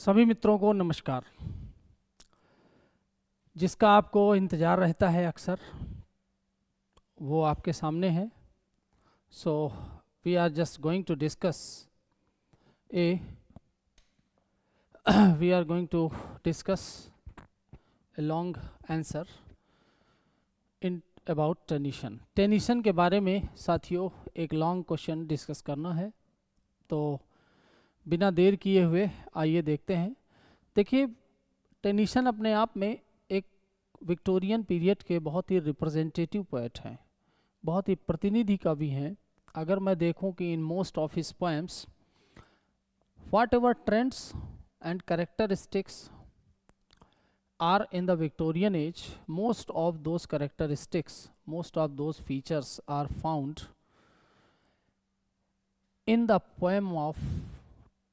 सभी मित्रों को नमस्कार। जिसका आपको इंतज़ार रहता है अक्सर, वो आपके सामने है। So we are just going to discuss a long answer in about Tennyson. Tennyson के बारे में साथियों एक लॉन्ग क्वेश्चन डिस्कस करना है, तो बिना देर किए हुए आइए देखते हैं। देखिए, टेनिशन अपने आप में एक विक्टोरियन पीरियड के बहुत ही रिप्रेजेंटेटिव पोएट हैं, बहुत ही प्रतिनिधि कवि हैं। अगर मैं देखूं कि in most of his poems what ever trends and characteristics are in the Victorian age, most of those characteristics, most of those features are found in the poem of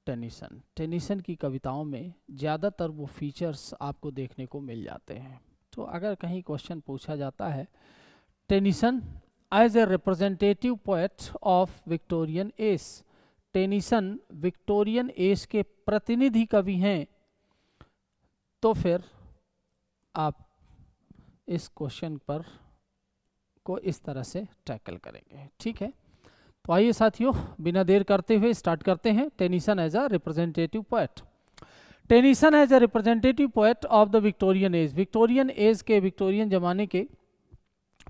Tennyson. Tennyson की कविताओं में ज़्यादातर वो features आपको देखने को मिल जाते हैं। तो अगर कहीं क्वेश्चन पूछा जाता है Tennyson as a representative poet of Victorian age, Tennyson Victorian age के प्रतिनिधि कवि हैं, तो फिर आप इस क्वेश्चन पर को इस तरह से टैकल करेंगे। ठीक है, तो आइए साथियों बिना देर करते हुए स्टार्ट करते हैं। Tennyson as a representative poet. Tennyson as a representative poet of the Victorian age, Victorian age के, विक्टोरियन जमाने के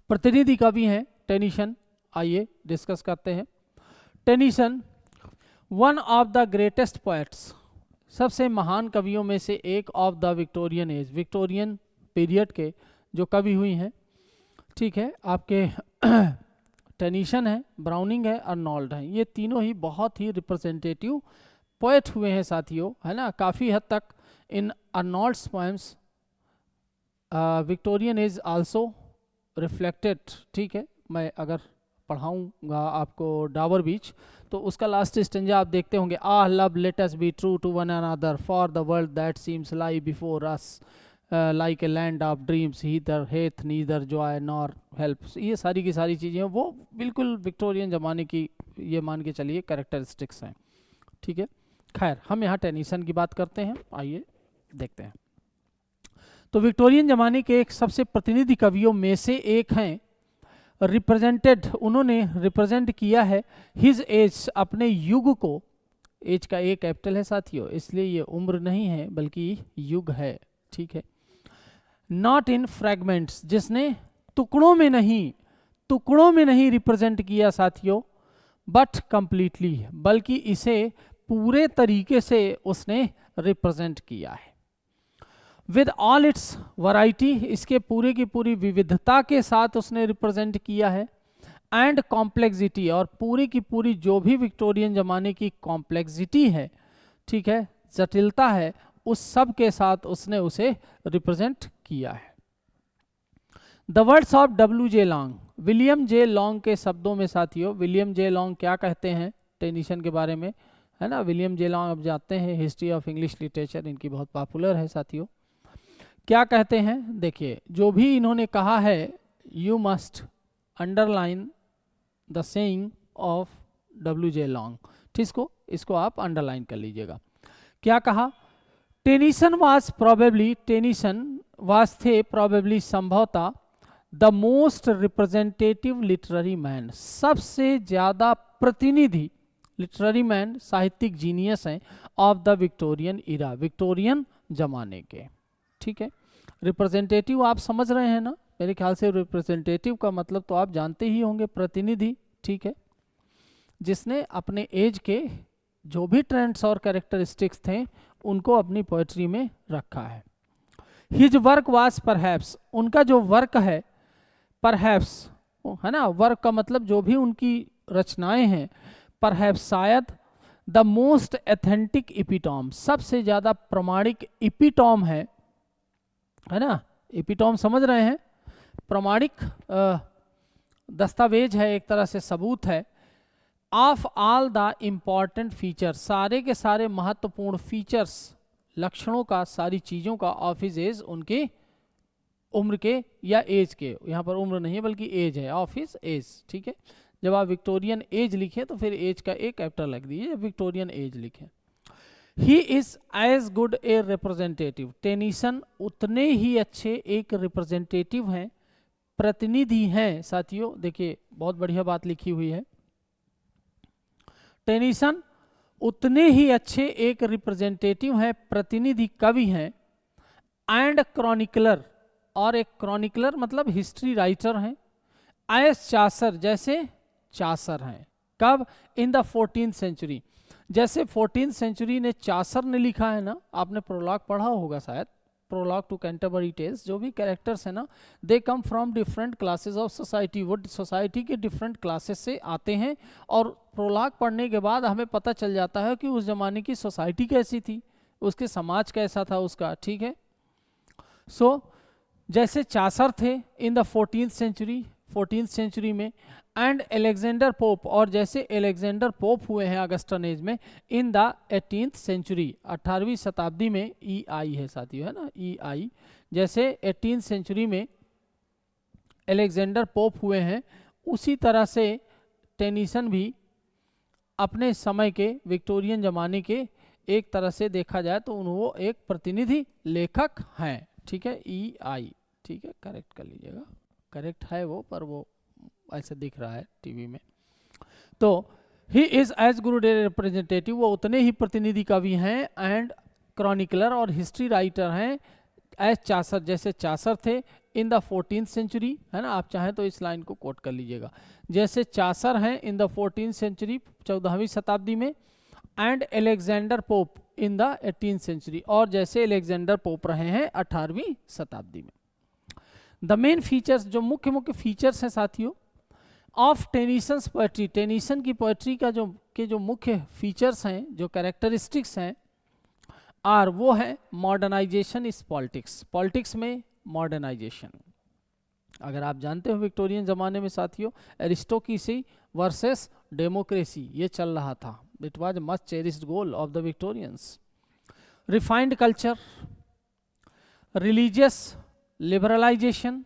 प्रतिनिधि कवि हैं टेनिसन। आइए डिस्कस करते हैं। Tennyson one of the greatest poets, सबसे महान कवियों में से एक of the Victorian age, Victorian period के जो कवि हुई हैं। ठीक है, आपके टेनिसन है, ब्राउनिंग है, अर्नोल्ड है, ये तीनों ही बहुत ही रिप्रेजेंटेटिव पोएट हुए हैं साथियों, है ना। काफ़ी हद तक in Arnold's poems Victorian age also reflected. ठीक है, मैं अगर पढ़ाऊँगा आपको डावर बीच, तो उसका लास्ट स्टेंजा आप देखते होंगे, ah love let us be true to one another for the world that seems lie before us like a land of dreams hither hath neither joy nor help. ये सारी की सारी चीज़ें वो बिल्कुल विक्टोरियन ज़माने की, ये मान के चलिए, कैरेक्टरिस्टिक्स हैं। ठीक है, खैर हम यहाँ टेनिसन की बात करते हैं, आइए देखते हैं। तो विक्टोरियन ज़माने के एक सबसे प्रतिनिधि कवियों में से एक हैं, रिप्रेजेंटेड, उन्होंने रिप्रेजेंट किया है हिज एज, अपने युग को। एज का एक कैपिटल है साथियों, इसलिए ये उम्र नहीं है बल्कि युग है। ठीक है, नॉट इन फ्रैगमेंट्स, जिसने टुकड़ों में नहीं रिप्रेजेंट किया साथियों, बट कंप्लीटली, बल्कि इसे पूरे तरीके से उसने रिप्रेजेंट किया है। विद ऑल इट्स वैरायटी, इसके पूरे की पूरी विविधता के साथ उसने रिप्रेजेंट किया है। एंड कॉम्प्लेक्सिटी, और पूरी की पूरी जो भी विक्टोरियन जमाने की कॉम्प्लेक्सिटी है, ठीक है, जटिलता है, उस सब के साथ उसने उसे रिप्रेजेंट किया है। The words of W.J. Long, William J long के शब्दों में साथियों, विलियम जे लॉन्ग क्या कहते हैं टेनिसन के बारे में, है ना। विलियम जे लॉन्ग, अब जाते हैं, हिस्ट्री ऑफ इंग्लिश लिटरेचर इनकी बहुत पॉपुलर है साथियों। क्या कहते हैं, देखिए, जो भी इन्होंने कहा है, you must underline the saying of W.J. Long. ठीक, इसको आप अंडरलाइन कर लीजिएगा। क्या कहा, टेनिसन वाज थे प्रोबेबली, संभवतः, the most representative literary man, सबसे ज्यादा प्रतिनिधि लिटरेरी मैन, साहित्यिक जीनियस हैं, of the Victorian era, Victorian जमाने के। ठीक है, रिप्रेजेंटेटिव आप समझ रहे हैं ना, मेरे ख्याल से रिप्रेजेंटेटिव का मतलब तो आप जानते ही होंगे, प्रतिनिधि। ठीक है, जिसने अपने एज के जो भी ट्रेंड्स और कैरेक्टरिस्टिक्स थे उनको अपनी पोएट्री में रखा है। हिज वर्क वाज परहैप्स, उनका जो वर्क है, परहैप्स, है ना, वर्क का मतलब जो भी उनकी रचनाएं हैं, परहैप्स शायद, द मोस्ट एथेंटिक इपिटॉम, सबसे ज्यादा प्रमाणिक इपिटॉम है ना। इपिटॉम समझ रहे हैं, प्रमाणिक दस्तावेज है, एक तरह से सबूत है। Of all the important features, सारे के सारे महत्वपूर्ण फीचर्स, लक्षणों का, सारी चीज़ों का, ऑफ हिज एज, उनके उम्र के या एज के, यहाँ पर उम्र नहीं है बल्कि एज है, ऑफ हिज एज। ठीक है, जब आप विक्टोरियन एज लिखें तो फिर एज का एक कैपिटल लिख दीजिए, विक्टोरियन एज लिखें। He is as good a representative, Tennyson उतने ही अच्छे एक रिप्रेजेंटेटिव हैं, प्रतिनिधि हैं साथियों। देखिए बहुत बढ़िया बात लिखी हुई है, टेनीसन उतने ही अच्छे एक रिप्रेजेंटेटिव हैं, प्रतिनिधि कवि हैं, एंड क्रॉनिकलर, और एक क्रॉनिकलर मतलब हिस्ट्री राइटर हैं, एज चासर, जैसे चासर हैं। कब? इन द 14th सेंचुरी, जैसे 14th सेंचुरी ने चासर ने लिखा है ना, आपने प्रोलॉग पढ़ा होगा शायद, प्रोलॉग टू कैंटरबरी टेल्स। जो भी कैरेक्टर्स हैं ना, they come from different classes of society, वो सोसाइटी के डिफरेंट क्लासेस से आते हैं, और प्रोलॉग पढ़ने के बाद हमें पता चल जाता है कि उस जमाने की सोसाइटी कैसी थी, उसके समाज कैसा था उसका, ठीक है। सो जैसे चासर थे इन द 14th सेंचुरी में, एंड एलेक्जेंडर पोप, और जैसे एलेक्जेंडर पोप हुए हैं अगस्टन एज में इन द 18th सेंचुरी, 18वीं शताब्दी में, ई आई है साथियों, है ना, ई आई, जैसे 18th सेंचुरी में एलेक्जेंडर पोप हुए हैं, उसी तरह से टेनीसन भी अपने समय के विक्टोरियन जमाने के एक तरह से देखा जाए तो वो एक प्रतिनिधि लेखक हैं, ठीक है, ई आई, ठीक है, करेक्ट कर लीजिएगा, करेक्ट है वो, पर वो ऐसे दिख रहा है टीवी में। तो he is as good a representative, वो उतने ही प्रतिनिधि कवि हैं, एंड क्रॉनिकलर और हिस्ट्री राइटर हैं, एज चासर, जैसे चासर थे इन द 14th सेंचुरी, है ना, आप चाहें तो इस लाइन को कोट कर लीजिएगा, जैसे चासर हैं इन द 14th सेंचुरी, 14वीं शताब्दी में, and Alexander Pope in the 18th century, और जैसे एलेक्जेंडर पोप रहे हैं 18वीं शताब्दी में। द मेन फीचर्स, जो मुख्य मुख्य फीचर्स हैं साथियों ऑफ टेनीसन्स पोएट्री, टेनीसन की पोएट्री का जो मुख्य फीचर्स हैं, जो कैरेक्टरिस्टिक्स हैं, आर, वो है मॉडर्नाइजेशन इज पॉलिटिक्स, पॉलिटिक्स में मॉडर्नाइजेशन। अगर आप जानते हो विक्टोरियन जमाने में साथियों एरिस्टोक्रेसी वर्सेस डेमोक्रेसी ये चल रहा था, it was much cherished goal of the Victorians. Refined culture, religious liberalisation,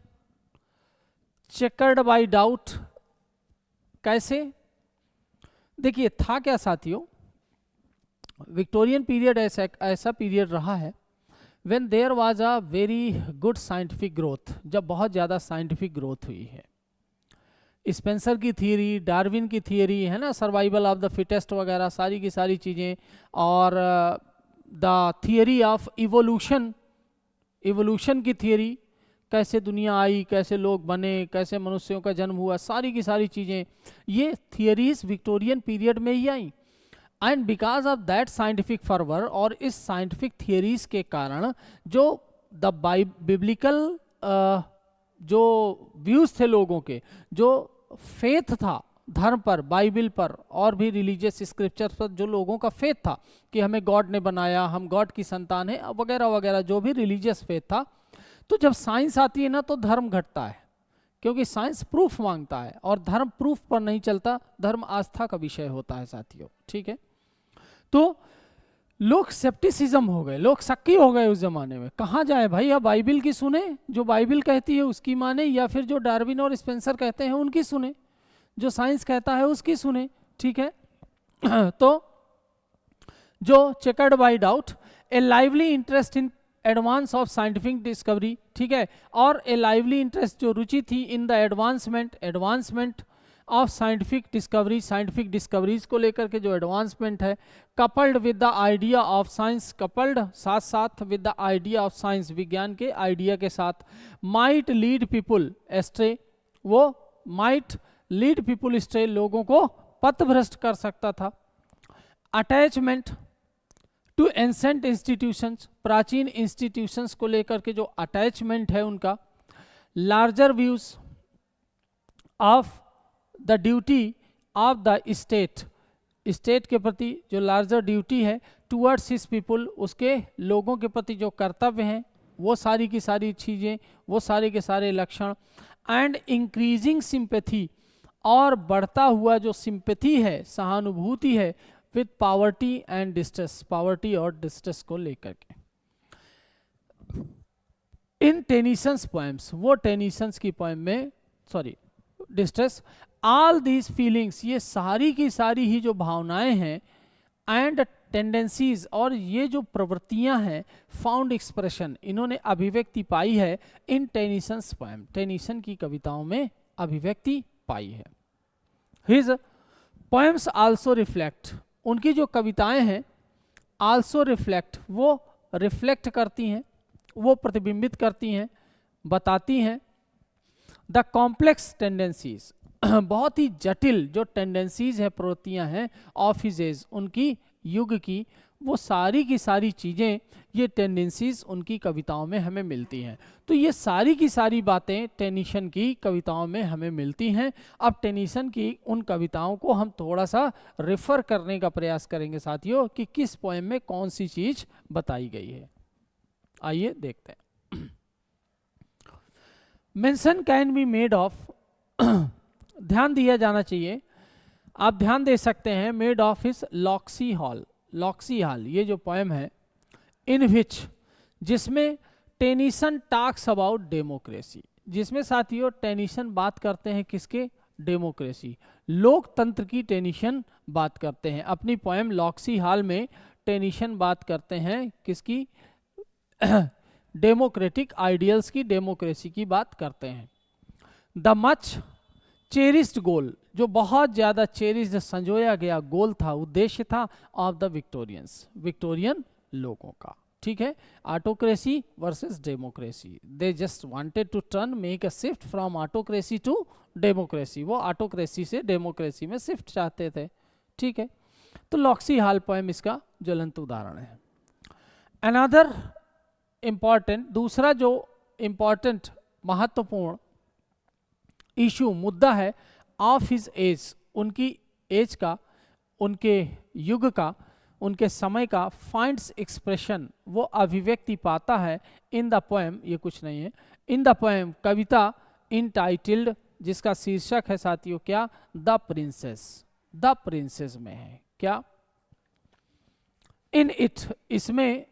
chequered by doubt, कैसे? देखिए था क्या साथियों, विक्टोरियन पीरियड ऐसा पीरियड रहा है when there was a very good scientific growth, जब बहुत ज़्यादा साइंटिफिक ग्रोथ हुई है। स्पेंसर की थियरी, डार्विन की थियरी, है ना, सर्वाइवल ऑफ द फिटेस्ट वगैरह सारी की सारी चीज़ें, और the theory of evolution, evolution की थियरी, कैसे दुनिया आई, कैसे लोग बने, कैसे मनुष्यों का जन्म हुआ, सारी की सारी चीज़ें, ये थियरीज विक्टोरियन पीरियड में ही आई। And because of that scientific fervour, और इस साइंटिफिक थियरीज के कारण जो द बिब्लिकल जो व्यूज थे लोगों के, जो फेथ था धर्म पर, बाइबल पर, और भी रिलीजियस स्क्रिप्चर्स पर जो लोगों का फेथ था कि हमें गॉड ने बनाया, हम गॉड की संतान है, वगैरह वगैरह, जो भी रिलीजियस फेथ था, तो जब साइंस आती है ना तो धर्म घटता है, क्योंकि साइंस प्रूफ मांगता है और धर्म प्रूफ पर नहीं चलता, धर्म आस्था का विषय होता है साथियों, ठीक है। तो लोग सेप्टिसिज्म हो गए, लोग शक्की हो गए उस जमाने में, कहाँ जाए भाई, या बाइबिल की सुने, जो बाइबिल कहती है उसकी माने, या फिर जो डार्विन और स्पेंसर कहते हैं उनकी सुने, जो साइंस कहता है उसकी सुने, ठीक है। तो जो chequered by doubt, a lively interest in advance of scientific discovery, ठीक है, और ए लाइवली इंटरेस्ट, जो रुचि थी in the advancement of scientific discovery, scientific discoveries को लेकर के जो एडवांसमेंट है, coupled with the idea of science, coupled साथ साथ with the idea of science, विज्ञान के आइडिया के साथ, माइट लीड पीपुल एस्ट्रे, वो माइट लीड पीपुल एस्ट्रे, लोगों को पथभ्रष्ट कर सकता था। अटैचमेंट टू एंसेंट इंस्टीट्यूशंस, प्राचीन इंस्टीट्यूशंस को लेकर के जो अटैचमेंट है उनका। Larger views of the duty of the state, state के प्रति जो लार्जर ड्यूटी है, टूवर्ड्स हिज पीपुल, उसके लोगों के प्रति जो कर्तव्य हैं, वो सारी की सारी चीज़ें, वो सारे के सारे लक्षण। एंड इंक्रीजिंग सिंपैथी, और बढ़ता हुआ जो सिंपैथी है, सहानुभूति है, with poverty and distress, poverty और डिस्ट्रेस को लेकर के। इन टेनीसन्स पोएम्स, वो टेनीसन्स की पोएम में, sorry distress, all these feelings, ये सारी की सारी ही जो भावनाएं हैं, एंड टेंडेंसीज, और ये जो प्रवृत्तियां हैं, फाउंड एक्सप्रेशन, इन्होंने अभिव्यक्ति पाई है इन टेनिसन्स पोएम, टेनिसन की कविताओं में अभिव्यक्ति पाई है। हिज पोएम्स आल्सो रिफ्लेक्ट, उनकी जो कविताएं हैं आल्सो रिफ्लेक्ट, वो रिफ्लेक्ट करती हैं, वो प्रतिबिंबित करती हैं, बताती हैं द कॉम्प्लेक्स टेंडेंसीज, बहुत ही जटिल जो टेंडेंसीज है, प्रवृत्तियां हैं, ऑफ हिज एज, उनकी युग की, वो सारी की सारी चीज़ें, ये टेंडेंसीज उनकी कविताओं में हमें मिलती हैं। तो ये सारी की सारी बातें टेनिसन की कविताओं में हमें मिलती हैं। अब टेनिसन की उन कविताओं को हम थोड़ा सा रेफर करने का प्रयास करेंगे साथियों, कि किस पोएम में कौन सी चीज़ बताई गई है। आइए देखते हैं। Mention can be made of, ध्यान दिया जाना चाहिए, आप ध्यान दे सकते हैं, made of is Locksley Hall, Locksley Hall ये जो पोएम है, इन विच, जिसमें टेनिसन टॉक्स अबाउट डेमोक्रेसी, जिसमें साथियों टेनिसन बात करते हैं किसके, डेमोक्रेसी, लोकतंत्र की टेनिसन बात करते हैं। अपनी पोएम लॉक्सी हॉल में टेनिसन बात करते हैं किसकी, डेमोक्रेटिक आइडियल्स की, डेमोक्रेसी की बात करते हैं। द मच चेरिस्ड गोल, जो बहुत ज़्यादा चेरिस्ड, संजोया गया गोल था, उद्देश्य था, ऑफ द विक्टोरियंस, विक्टोरियन लोगों का, ठीक है, autocracy versus democracy, they just wanted to turn, make a shift from autocracy to democracy, वो ऑटोक्रेसी से डेमोक्रेसी में शिफ्ट चाहते थे, ठीक है। तो लॉक्सी हॉल पोएम इसका ज्वलंत उदाहरण है। अनदर इम्पॉर्टेंट, दूसरा जो इम्पॉर्टेंट महत्वपूर्ण इशू, मुद्दा है, ऑफ हिज एज, उनकी एज का, उनके युग का, उनके समय का, फाइंड्स एक्सप्रेशन, वो अभिव्यक्ति पाता है, इन द पोएम, ये कुछ नहीं है, इन द पोएम, कविता, इनटाइटल्ड, जिसका शीर्षक है साथियों क्या, द प्रिंसेस, द प्रिंसेस में है क्या, इन इट, इसमें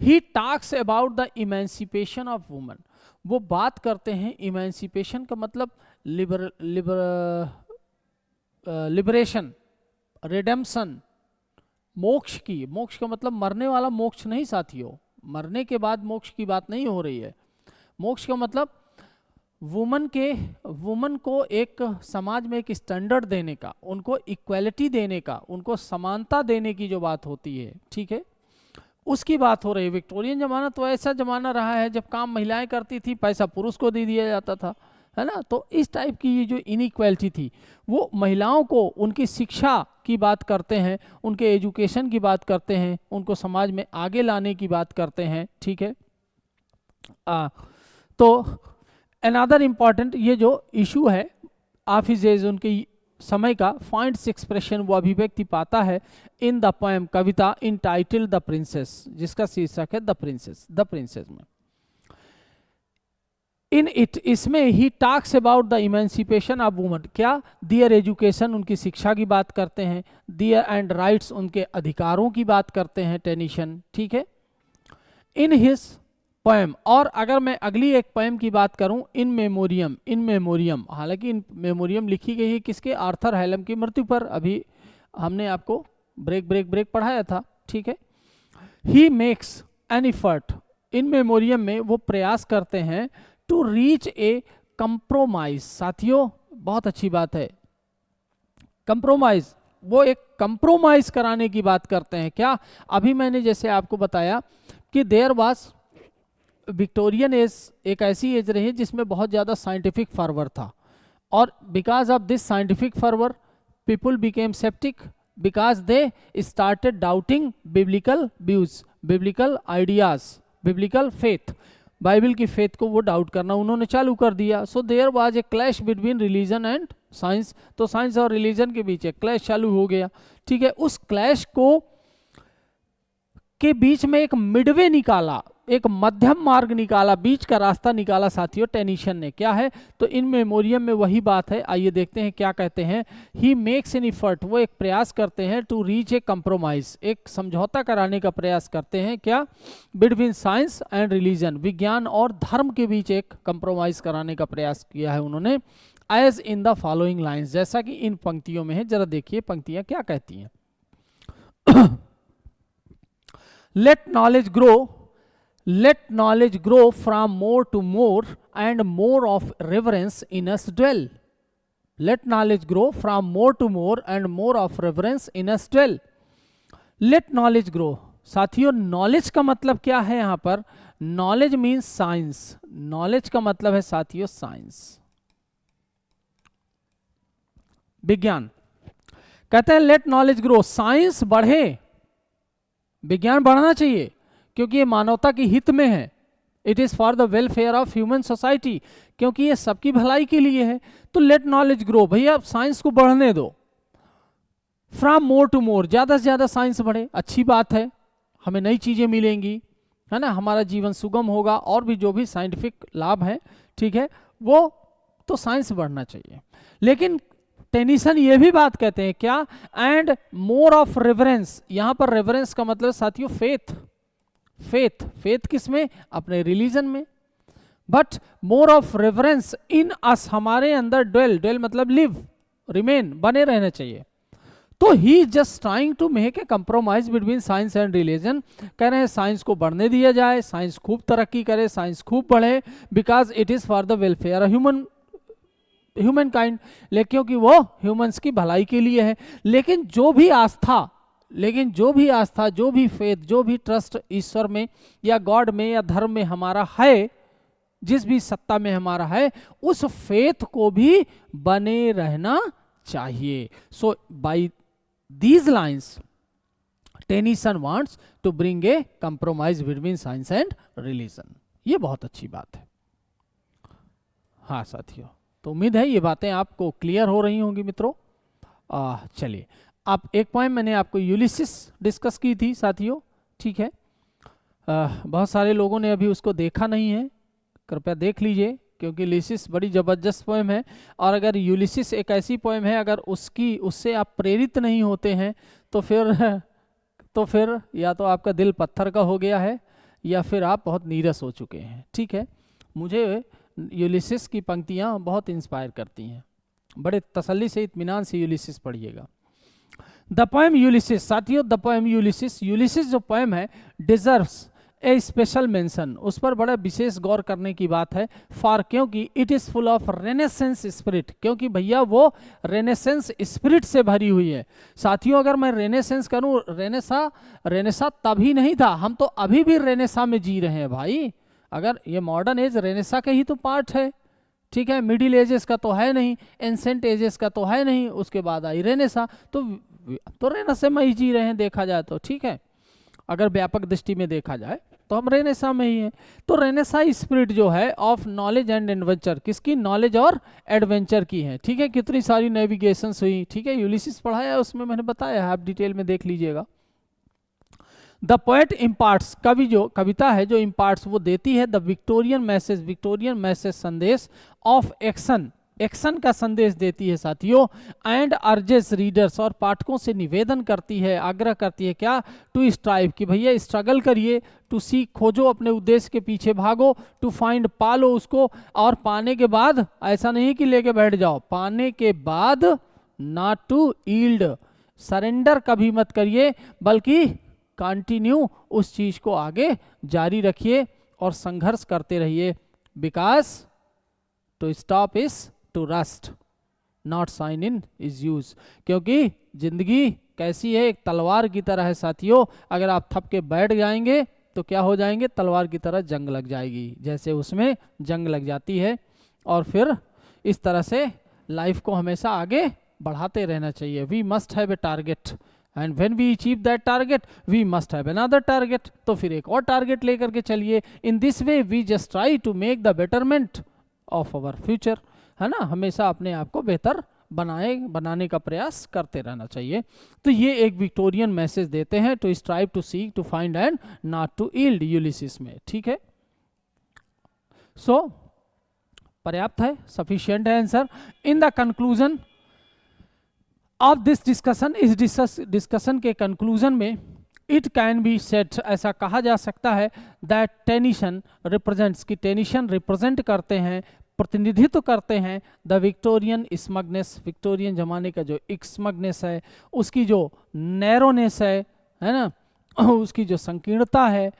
he talks about the emancipation of woman, वो बात करते हैं, इमेंसिपेशन का मतलब लिबरेशन, रिडेम्पशन, मोक्ष की, मोक्ष का मतलब मरने वाला मोक्ष नहीं साथियों, मरने के बाद मोक्ष की बात नहीं हो रही है। मोक्ष का मतलब वुमन को एक समाज में एक स्टैंडर्ड देने का, उनको इक्वालिटी देने का, उनको समानता देने की जो बात होती है, ठीक है, उसकी बात हो रही है। विक्टोरियन जमाना तो ऐसा जमाना रहा है जब काम महिलाएं करती थी, पैसा पुरुष को दे दिया जाता था, है ना। तो इस टाइप की ये जो इनइक्वालिटी थी, वो महिलाओं को उनकी शिक्षा की बात करते हैं, उनके एजुकेशन की बात करते हैं, उनको समाज में आगे लाने की बात करते हैं, ठीक है। तो अनदर इम्पॉर्टेंट ये जो इशू है, ऑफ हिज एज, उनकी समय का, फाइंड्स एक्सप्रेशन, वो अभिव्यक्ति पाता है, इन द पोएम, कविता, इनटाइटल्ड द प्रिंसेस, जिसका शीर्षक है द प्रिंसेस, द प्रिंसेस में, इन इट, इसमें he talks about the emancipation of woman, क्या, दियर एजुकेशन, उनकी शिक्षा की बात करते हैं, दियर एंड राइट्स, उनके अधिकारों की बात करते हैं टेनिसन, ठीक है, इन हिज पोएम। और अगर मैं अगली एक पोएम की बात करूं, इन मेमोरियम, इन मेमोरियम, हालांकि इन मेमोरियम लिखी गई है किसके, आर्थर हैलम की मृत्यु पर, अभी हमने आपको ब्रेक पढ़ाया था, ठीक है। He makes an effort, in memoriam में वो प्रयास करते हैं, टू रीच ए कंप्रोमाइज, साथियों बहुत अच्छी बात है, कंप्रोमाइज, वो एक कंप्रोमाइज कराने की बात करते हैं, क्या, अभी मैंने जैसे आपको बताया कि देयर वाज, विक्टोरियन एज एक ऐसी एज रही जिसमें बहुत ज़्यादा साइंटिफिक फर्वर था, और because of this scientific fervour people became sceptic, because they started doubting biblical views, biblical ideas, biblical faith, Bible की फेथ को वो डाउट करना उन्होंने चालू कर दिया। So there was a clash between religion and science, तो साइंस और रिलीजन के बीच एक क्लैश चालू हो गया, ठीक है। उस क्लैश को के बीच में एक मिडवे निकाला, एक मध्यम मार्ग निकाला, बीच का रास्ता निकाला साथियों टेनिसन ने, क्या है, तो इन मेमोरियम में वही बात है। आइए देखते हैं क्या कहते हैं। ही मेक्स एन एफर्ट, वो एक प्रयास करते हैं, टू रीच ए कंप्रोमाइज, एक समझौता कराने का प्रयास करते हैं, क्या, बिटवीन साइंस एंड रिलीजन, विज्ञान और धर्म के बीच एक कंप्रोमाइज कराने का प्रयास किया है उन्होंने, as in the following lines, जैसा कि इन पंक्तियों में है। जरा देखिए पंक्तियां क्या कहती हैं। let knowledge grow from more to more, and more of reverence in us dwell. Let knowledge grow from more to more, and more of reverence in us dwell. Let knowledge grow. साथियों, knowledge का मतलब क्या है यहां पर? Knowledge means science. Knowledge का मतलब है साथियों साइंस, विज्ञान. कहते हैं लेट नॉलेज ग्रो, साइंस बढ़े, विज्ञान बढ़ना चाहिए, क्योंकि ये मानवता के हित में है. It is for the welfare of human society, क्योंकि ये सबकी भलाई के लिए है. तो लेट नॉलेज ग्रो, भैया साइंस को बढ़ने दो. फ्रॉम मोर टू मोर, ज्यादा से ज्यादा साइंस बढ़े, अच्छी बात है, हमें नई चीजें मिलेंगी, है ना, हमारा जीवन सुगम होगा, और भी जो भी साइंटिफिक लाभ है, ठीक है, वो तो साइंस बढ़ना चाहिए. लेकिन टेनिसन ये भी बात कहते हैं क्या? And more of reverence. यहां पर रेवरेंस का मतलब साथियों फेथ. फेथ किसमें? अपने रिलीजन में. बट मोर ऑफ रेवरेंस इन अस, हमारे अंदर ड्वेल मतलब लिव, रिमेन, बने रहना चाहिए. तो he just trying to make a compromise between science and religion. कह रहे हैं साइंस को बढ़ने दिया जाए, साइंस खूब तरक्की करे, साइंस खूब बढ़े, because it is for the welfare human kind, क्योंकि वो ह्यूमंस की भलाई के लिए है. लेकिन जो भी आस्था, जो भी फेथ, जो भी ट्रस्ट ईश्वर में या गॉड में या धर्म में हमारा है, जिस भी सत्ता में हमारा है, उस फेथ को भी बने रहना चाहिए. So by these lines Tennyson wants to bring a compromise between science and religion. ये बहुत अच्छी बात है. हाँ साथियों, तो उम्मीद है ये बातें आपको क्लियर हो रही होंगी मित्रों. चलिए, आप एक पॉइंट मैंने आपको यूलिसिस डिस्कस की थी साथियों, ठीक है. बहुत सारे लोगों ने अभी उसको देखा नहीं है, कृपया देख लीजिए, क्योंकि यूलिसिस बड़ी जबरदस्त पोएम है. और अगर यूलिसिस एक ऐसी पोएम है, अगर उससे आप प्रेरित नहीं होते हैं तो फिर या तो आपका दिल पत्थर का हो गया है, या फिर आप बहुत नीरस हो चुके हैं. ठीक है, मुझे यूलिसिस की पंक्तियां बहुत इंस्पायर करती हैं. बड़े तसल्ली से, इत्मीनान से यूलिसिस पढ़िएगा. द पोएम यूलिसिस, साथियों द पोएम यूलिसिस जो पोएम है, डिजर्व्स ए स्पेशल मेंशन. उस पर बड़ा विशेष गौर करने की बात है. फॉर, क्योंकि it is full of renaissance spirit, क्योंकि भैया वो रेनेसेंस स्पिरिट से भरी हुई है. साथियों, अगर मैं रेनेसेंस करूं, रेनेसा तभी नहीं था, हम तो अभी भी रेनेसा में जी रहे हैं भाई. अगर ये मॉडर्न एज रेनेसा का ही तो पार्ट है, ठीक है, मिडिल एजेस का तो है नहीं, एंसेंट एजेस का तो है नहीं, उसके बाद आई रेनेसा. तो रेनेसा में ही जी रहे हैं देखा जाए तो, ठीक है. अगर व्यापक दृष्टि में देखा जाए तो हम रेनेसा में ही हैं. तो रेनेसा स्पिरिट जो है ऑफ नॉलेज एंड एडवेंचर, किसकी? नॉलेज और एडवेंचर की है. ठीक है, कितनी सारी नेविगेशंस हुई, ठीक है, यूलिसिस पढ़ाया है, उसमें मैंने बताया है, आप डिटेल में देख लीजिएगा. द पोएट इम्पार्ट्स, कवि जो कविता है जो इम्पार्ट्स, वो देती है द विक्टोरियन मैसेज संदेश ऑफ एक्शन का संदेश देती है साथियों. एंड अर्जेस रीडर्स, और पाठकों से निवेदन करती है, आग्रह करती है क्या? टू स्ट्राइव, कि भैया स्ट्रगल करिए. टू सीक, खोजो, अपने उद्देश्य के पीछे भागो. टू फाइंड, पालो उसको, और पाने के बाद ऐसा नहीं कि लेके बैठ जाओ, पाने के बाद नॉट टू ईल्ड, सरेंडर कभी मत करिए, बल्कि कंटिन्यू उस चीज को आगे जारी रखिए और संघर्ष करते रहिए. Because to stop is to rust, not shine in is use. क्योंकि जिंदगी कैसी है? एक तलवार की तरह है साथियों. अगर आप थप के बैठ जाएंगे तो क्या हो जाएंगे? तलवार की तरह जंग लग जाएगी, जैसे उसमें जंग लग जाती है. और फिर इस तरह से लाइफ को हमेशा आगे बढ़ाते रहना चाहिए. We must have a target, and when we achieve that target we must have another target. तो फिर एक और टारगेट लेकर के चलिए. In this way we just try to make the betterment of our future, है ना. हमेशा अपने आप को बेहतर बनाने का प्रयास करते रहना चाहिए. तो ये एक विक्टोरियन मैसेज देते हैं, to strive, to seek, to find and not to yield, Ulysses में. ठीक है, सो पर्याप्त है, सफिशिएंट है answer. In the conclusion of this discussion, इस डिस्कशन के कंक्लूजन में, इट कैन बी सेड, ऐसा कहा जा सकता है, दैट टेनिसन रिप्रेजेंट्स, की टेनिसन रिप्रेजेंट करते हैं, प्रतिनिधित्व करते हैं द विक्टोरियन स्मगनेस, विक्टोरियन जमाने का जो स्मगनेस है, उसकी जो नैरोनेस है, है ना, उसकी जो संकीर्णता है,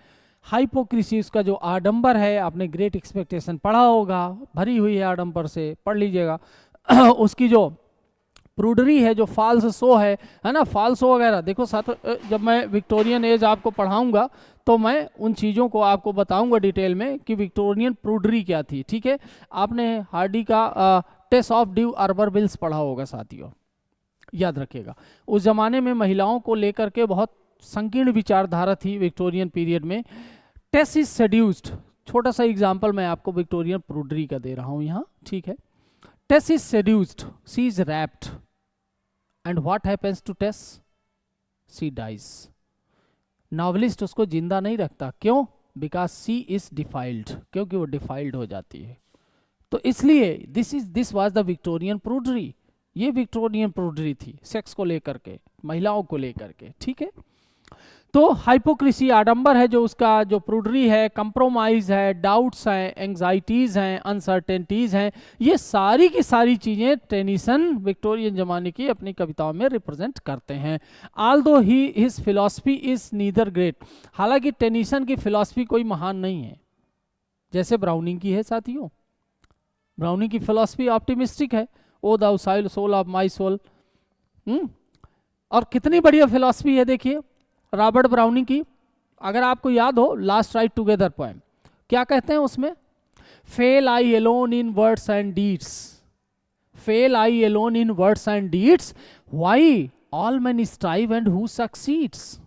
हाइपोक्रेसी उसका जो आडंबर है, आपने ग्रेट एक्सपेक्टेशन पढ़ा होगा, भरी हुई है आडंबर से, पढ़ लीजिएगा। उसकी जो प्रूडरी है, जो फाल्स शो है ना, फाल्स शो वगैरह। देखो साथ, जब मैं विक्टोरियन एज आपको पढ़ाऊंगा तो मैं उन चीज़ों को आपको बताऊंगा डिटेल में कि विक्टोरियन प्रूडरी क्या थी, ठीक है। आपने हार्डी का Tess of d'Urbervilles पढ़ा होगा साथियों, याद रखिएगा। उस जमाने में महिलाओं को लेकर के बहुत संकीर्ण विचारधारा थी विक्टोरियन पीरियड में। टेस इज सेड्यूस्ड, छोटा सा एग्जाम्पल मैं आपको विक्टोरियन प्रूडरी का दे रहा हूं यहाँ, ठीक है। Tess is seduced, she is raped, and what happens to Tess, she dies. Novelist उसको जिंदा नहीं रखता, क्यों? बिकॉज सी इज डिफाइल्ड, क्योंकि वो डिफाइल्ड हो जाती है। तो इसलिए दिस वाज द विक्टोरियन प्रूडरी, ये विक्टोरियन प्रूडरी थी, सेक्स को लेकर के, महिलाओं को लेकर के, ठीक है। तो हाइपोक्रेसी आडंबर है जो उसका जो प्रूडरी है, कंप्रोमाइज है, डाउट्स हैं, एंग्जाइटीज हैं, अनसर्टेनिटीज हैं, ये सारी की सारी चीजें टेनिसन विक्टोरियन जमाने की अपनी कविताओं में रिप्रेजेंट करते हैं। Aldous he his philosophy is neither great, हालांकि टेनिसन की फिलॉसफी कोई महान नहीं है जैसे ब्राउनिंग की है साथियों। ब्राउनिंग की फिलॉसफी ऑप्टिमिस्टिक है, ओ दाउ सोल ऑफ माई सोल, और कितनी बढ़िया फिलॉसफी है देखिए रॉबर्ट ब्राउनिंग की। अगर आपको याद हो लास्ट राइट टुगेदर पोएम, क्या कहते हैं उसमें? Fail I alone in words and deeds, fail I alone in words and deeds, why all men strive and who succeeds?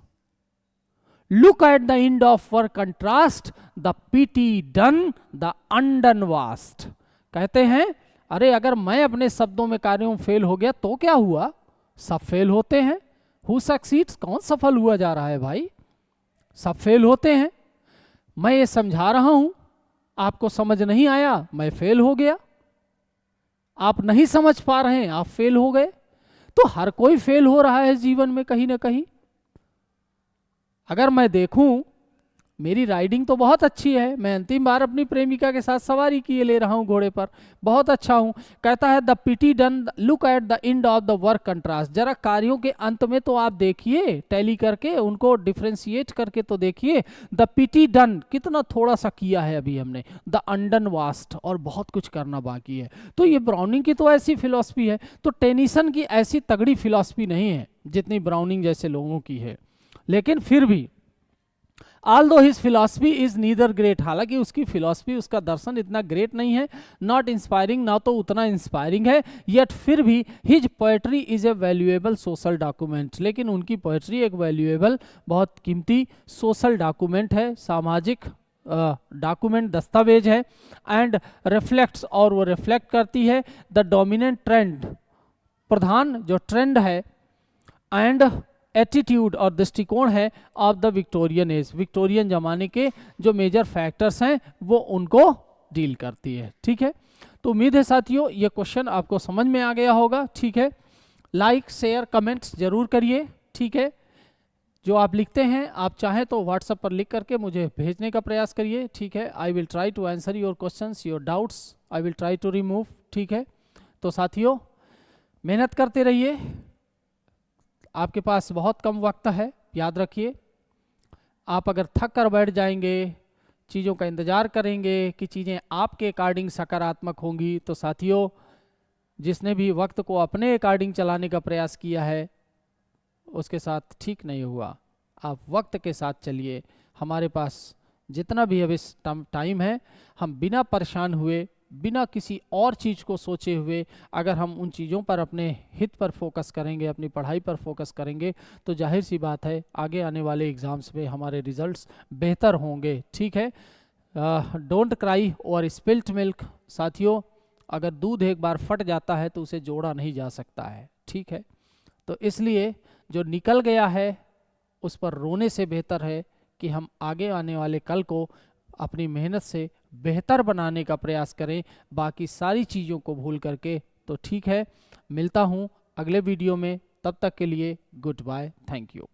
Look at the end of work contrast, the pity done, the undone vast. कहते हैं अरे अगर मैं अपने शब्दों में कार्यों में फेल हो गया तो क्या हुआ, सब फेल होते हैं। Who succeeds, कौन सफल हुआ जा रहा है भाई, सब फेल होते हैं। मैं ये समझा रहा हूं, आपको समझ नहीं आया, मैं फेल हो गया। आप नहीं समझ पा रहे हैं, आप फेल हो गए। तो हर कोई फेल हो रहा है जीवन में कहीं ना कहीं। अगर मैं देखूं, मेरी राइडिंग तो बहुत अच्छी है, मैं अंतिम बार अपनी प्रेमिका के साथ सवारी किए ले रहा हूं घोड़े पर, बहुत अच्छा हूं। कहता है the pity done, look at the end of the work contrast, जरा कार्यों के अंत में तो आप देखिए, टैली करके उनको डिफ्रेंशिएट करके तो देखिए। द पिटी डन, कितना थोड़ा सा किया है अभी हमने, द अनडन वास्ट, और बहुत कुछ करना बाकी है। तो ये ब्राउनिंग की तो ऐसी फिलॉसफी है, तो टेनिसन की ऐसी तगड़ी फिलॉसफी नहीं है जितनी ब्राउनिंग जैसे लोगों की है। लेकिन फिर भी Although his philosophy is neither great, हालांकि उसकी फिलॉसफी, उसका दर्शन इतना ग्रेट नहीं है, नॉट इंस्पायरिंग, ना तो उतना इंस्पायरिंग है, येट फिर भी his poetry is a valuable social document, लेकिन उनकी पोएट्री एक वैल्यूएबल, बहुत कीमती सोशल डॉक्यूमेंट है, सामाजिक डॉक्यूमेंट, दस्तावेज है। एंड रिफ्लेक्ट्स, और वो रिफ्लेक्ट करती है द डोमिनेंट ट्रेंड, प्रधान जो ट्रेंड है, एंड एटीट्यूड और दृष्टिकोण है of the Victorian age, Victorian जमाने के जो मेजर फैक्टर्स हैं वो उनको डील करती है, ठीक है। तो उम्मीद है साथियों ये क्वेश्चन आपको समझ में आ गया होगा, ठीक है। लाइक शेयर कमेंट्स जरूर करिए, ठीक है। जो आप लिखते हैं, आप चाहें तो व्हाट्सएप पर लिख करके मुझे भेजने का प्रयास करिए, ठीक है। I will try to answer your questions, your doubts I will try to remove, ठीक है। तो साथियों मेहनत करते रहिए, आपके पास बहुत कम वक्त है, याद रखिए। आप अगर थक कर बैठ जाएंगे, चीज़ों का इंतज़ार करेंगे कि चीज़ें आपके अकॉर्डिंग सकारात्मक होंगी, तो साथियों जिसने भी वक्त को अपने अकॉर्डिंग चलाने का प्रयास किया है उसके साथ ठीक नहीं हुआ। आप वक्त के साथ चलिए, हमारे पास जितना भी अब इस टाइम है, हम बिना परेशान हुए, बिना किसी और चीज़ को सोचे हुए अगर हम उन चीज़ों पर, अपने हित पर फोकस करेंगे, अपनी पढ़ाई पर फोकस करेंगे, तो जाहिर सी बात है आगे आने वाले एग्ज़ाम्स में हमारे रिजल्ट्स बेहतर होंगे, ठीक है। Don't cry over spilt milk, साथियों अगर दूध एक बार फट जाता है तो उसे जोड़ा नहीं जा सकता है, ठीक है। तो इसलिए जो निकल गया है उस पर रोने से बेहतर है कि हम आगे आने वाले कल को अपनी मेहनत से बेहतर बनाने का प्रयास करें, बाकी सारी चीज़ों को भूल करके। तो ठीक है, मिलता हूँ अगले वीडियो में, तब तक के लिए गुड बाय, थैंक यू।